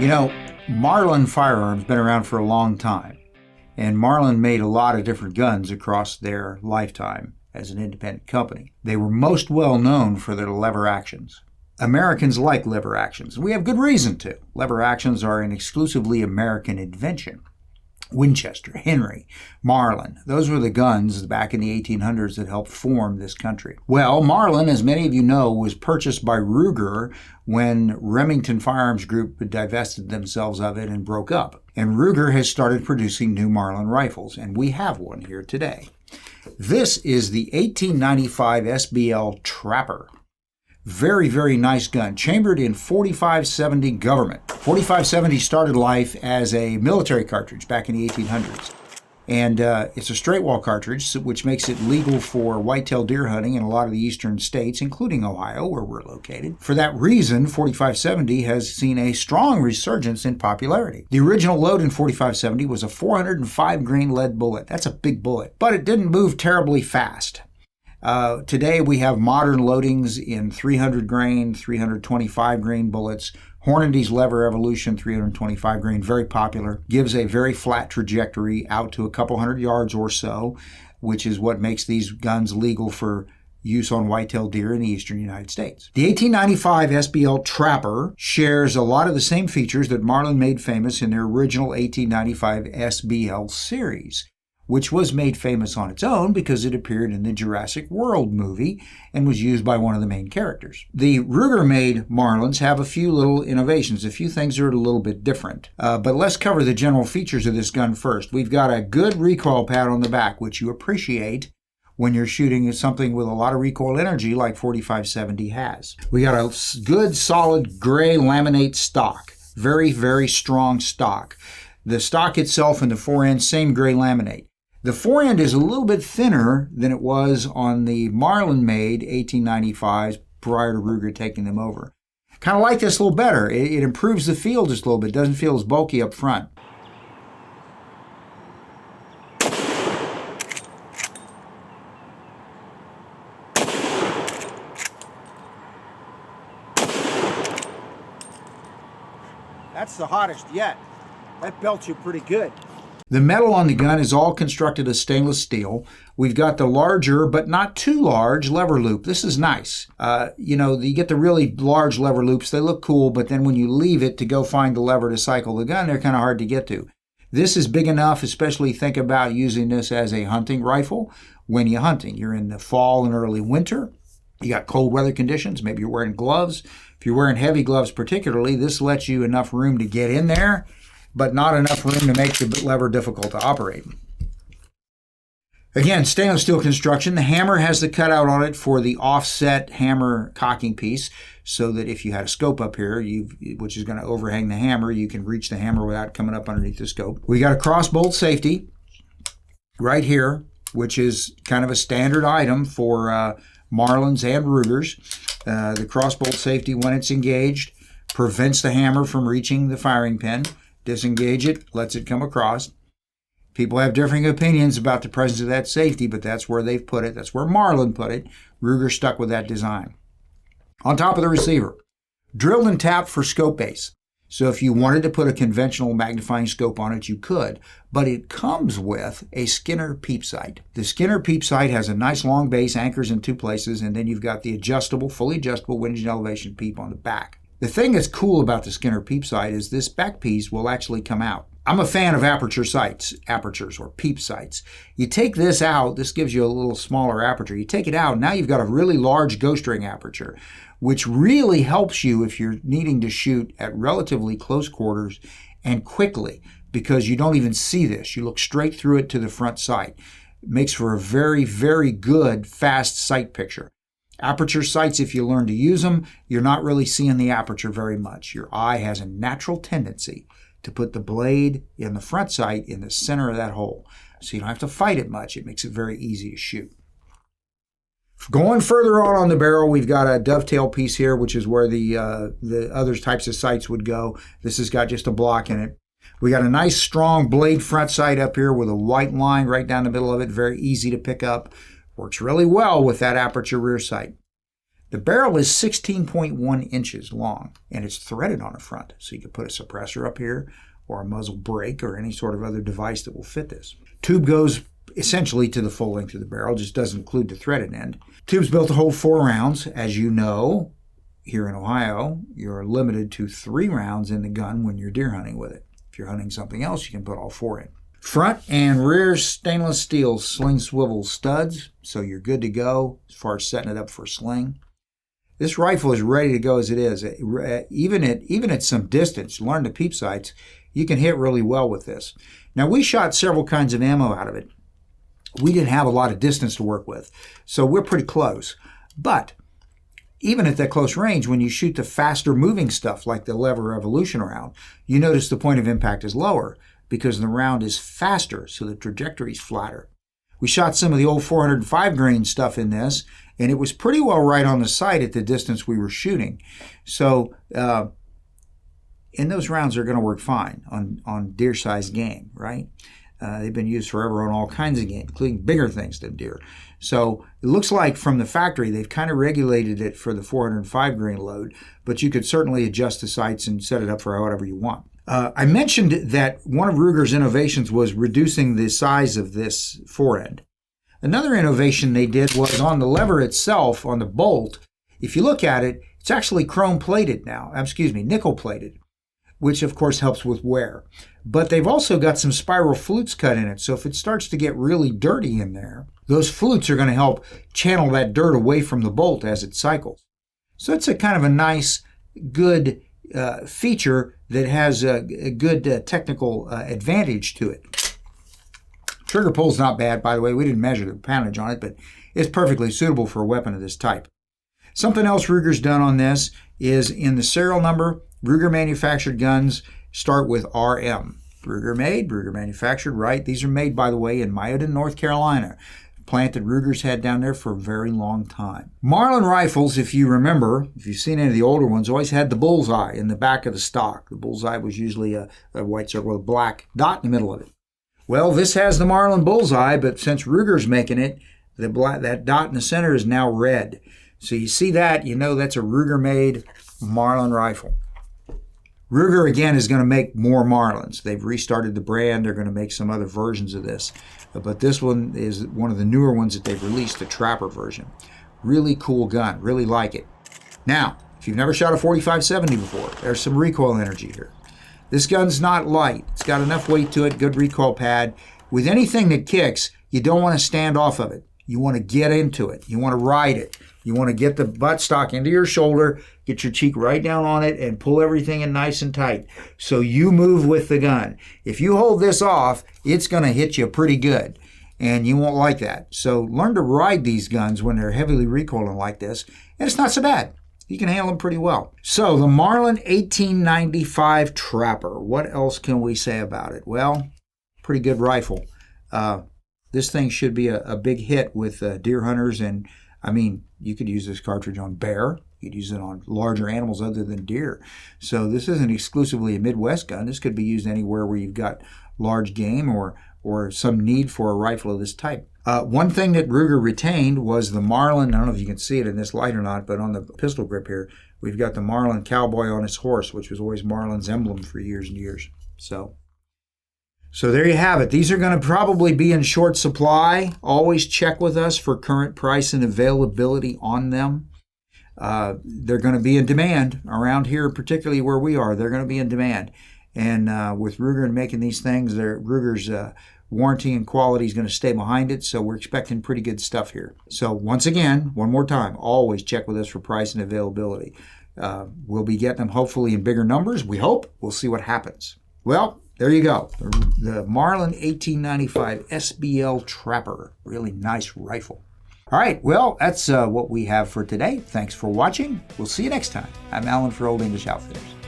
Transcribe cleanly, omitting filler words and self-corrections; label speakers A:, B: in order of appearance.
A: You know, Marlin firearms been around for a long time, and Marlin made a lot of different guns across their lifetime as an independent company. They were most well known for their lever actions. Americans like lever actions. We have good reason to. Lever actions are an exclusively American invention. Winchester, Henry, Marlin, those were the guns back in the 1800s that helped form this country. Well, Marlin, as many of you know, was purchased by Ruger when Remington Firearms Group divested themselves of it and broke up. And Ruger has started producing new Marlin rifles, and we have one here today. This is the 1895 SBL Trapper. Very, very nice gun, chambered in 4570 government. 4570 started life as a military cartridge back in the 1800s. And it's a straight wall cartridge, which makes it legal for whitetail deer hunting in a lot of the eastern states, including Ohio, where we're located. For that reason, 4570 has seen a strong resurgence in popularity. The original load in 4570 was a 405 grain lead bullet. That's a big bullet, but it didn't move terribly fast. Today we have modern loadings in 300 grain, 325 grain bullets. Hornady's Lever Evolution 325 grain, very popular, gives a very flat trajectory out to a couple hundred yards or so, which is what makes these guns legal for use on whitetail deer in the eastern United States. The 1895 SBL Trapper shares a lot of the same features that Marlin made famous in their original 1895 SBL series, which was made famous on its own because it appeared in the Jurassic World movie and was used by one of the main characters. The Ruger-made Marlins have a few little innovations, a few things that are a little bit different. But let's cover the general features of this gun first. We've got a good recoil pad on the back, which you appreciate when you're shooting something with a lot of recoil energy like 4570 has. We got a good solid gray laminate stock, very, very strong stock. The stock itself and the forend, same gray laminate. The forend is a little bit thinner than it was on the Marlin-made 1895s prior to Ruger taking them over. Kind of like this a little better. It improves the feel just a little bit. It doesn't feel as bulky up front.
B: That's the hottest yet. That belts you pretty good.
A: The metal on the gun is all constructed of stainless steel. We've got the larger, but not too large, lever loop. This is nice. You get the really large lever loops. They look cool, but then when you leave it to go find the lever to cycle the gun, they're kind of hard to get to. This is big enough, especially think about using this as a hunting rifle when you're hunting. You're in the fall and early winter. You got cold weather conditions. Maybe you're wearing gloves. If you're wearing heavy gloves particularly, this lets you enough room to get in there, but not enough room to make the lever difficult to operate. Again, stainless steel construction. The hammer has the cutout on it for the offset hammer cocking piece, so that if you had a scope up here, which is going to overhang the hammer, you can reach the hammer without coming up underneath the scope. We got a cross bolt safety right here, which is kind of a standard item for Marlins and Rugers. The cross bolt safety, when it's engaged, prevents the hammer from reaching the firing pin. Disengage it, lets it come across. People have differing opinions about the presence of that safety, but that's where they've put it. That's where Marlin put it. Ruger stuck with that design. On top of the receiver, drilled and tapped for scope base. So if you wanted to put a conventional magnifying scope on it, you could, but it comes with a Skinner peep sight. The Skinner peep sight has a nice long base, anchors in two places, and then you've got the fully adjustable wind and elevation peep on the back. The thing that's cool about the Skinner peep sight is this back piece will actually come out. I'm a fan of apertures or peep sights. You take this out, this gives you a little smaller aperture. You take it out, now you've got a really large ghost ring aperture, which really helps you if you're needing to shoot at relatively close quarters and quickly, because you don't even see this. You look straight through it to the front sight. It makes for a very, very good, fast sight picture. Aperture sights, if you learn to use them, you're not really seeing the aperture very much. Your eye has a natural tendency to put the blade in the front sight in the center of that hole. So you don't have to fight it much. It makes it very easy to shoot. Going further on the barrel, we've got a dovetail piece here, which is where the other types of sights would go. This has got just a block in it. We got a nice strong blade front sight up here with a white line right down the middle of it. Very easy to pick up. Works really well with that aperture rear sight. The barrel is 16.1 inches long, and it's threaded on the front, so you can put a suppressor up here or a muzzle brake or any sort of other device that will fit this. Tube goes essentially to the full length of the barrel, just doesn't include the threaded end. Tube's built to hold 4 rounds. As you know, here in Ohio, you're limited to 3 rounds in the gun when you're deer hunting with it. If you're hunting something else, you can put all 4 in. Front and rear stainless steel sling swivel studs, so you're good to go as far as setting it up for sling. This rifle is ready to go as it is. Even at some distance, learn the peep sights, you can hit really well with this. Now, we shot several kinds of ammo out of it. We didn't have a lot of distance to work with, so we're pretty close. But even at that close range, when you shoot the faster moving stuff like the Lever Revolution round, you notice the point of impact is lower because the round is faster, so the trajectory is flatter. We shot some of the old 405 grain stuff in this, and it was pretty well right on the sight at the distance we were shooting. So, and those rounds are going to work fine on deer-sized game, right? They've been used forever on all kinds of game, including bigger things than deer. So it looks like from the factory, they've kind of regulated it for the 405 grain load, but you could certainly adjust the sights and set it up for whatever you want. I mentioned that one of Ruger's innovations was reducing the size of this forend. Another innovation they did was on the lever itself, on the bolt. If you look at it, it's actually nickel plated, which of course helps with wear. But they've also got some spiral flutes cut in it, so if it starts to get really dirty in there, those flutes are going to help channel that dirt away from the bolt as it cycles. So it's a kind of a nice, good feature that has a good technical advantage to it. Trigger pull's not bad, by the way. We didn't measure the poundage on it, but it's perfectly suitable for a weapon of this type. Something else Ruger's done on this is in the serial number, Ruger manufactured guns start with RM. Ruger made, Ruger manufactured, right? These are made, by the way, in Mayodan, North Carolina, a plant that Ruger's had down there for a very long time. Marlin rifles, if you remember, if you've seen any of the older ones, always had the bullseye in the back of the stock. The bullseye was usually a white circle with a black dot in the middle of it. Well, this has the Marlin bullseye, but since Ruger's making it, that dot in the center is now red. So you see that, you know that's a Ruger-made Marlin rifle. Ruger, again, is going to make more Marlins. They've restarted the brand. They're going to make some other versions of this. But this one is one of the newer ones that they've released, the Trapper version. Really cool gun. Really like it. Now, if you've never shot a 45-70 before, there's some recoil energy here. This gun's not light. It's got enough weight to it, good recoil pad. With anything that kicks, you don't want to stand off of it. You want to get into it. You want to ride it. You want to get the buttstock into your shoulder, get your cheek right down on it, and pull everything in nice and tight. So you move with the gun. If you hold this off, it's going to hit you pretty good, and you won't like that. So learn to ride these guns when they're heavily recoiling like this, and it's not so bad. You can handle them pretty well. So the Marlin 1895 Trapper. What else can we say about it? Well, pretty good rifle. This thing should be a big hit with deer hunters, and I mean, you could use this cartridge on bear. You could use it on larger animals other than deer. So this isn't exclusively a Midwest gun. This could be used anywhere where you've got large game or some need for a rifle of this type. One thing that Ruger retained was the Marlin. I don't know if you can see it in this light or not, but on the pistol grip here, we've got the Marlin cowboy on his horse, which was always Marlin's emblem for years and years. So there you have it. These are going to probably be in short supply. Always check with us for current price and availability on them. They're going to be in demand around here, particularly where we are. They're going to be in demand. And with Ruger making these things, Ruger's warranty and quality is going to stay behind it. So we're expecting pretty good stuff here. So once again, one more time, always check with us for price and availability. We'll be getting them hopefully in bigger numbers. We hope. We'll see what happens. Well, there you go. The Marlin 1895 SBL Trapper. Really nice rifle. All right, well, that's what we have for today. Thanks for watching. We'll see you next time. I'm Alan for Old English Outfitters.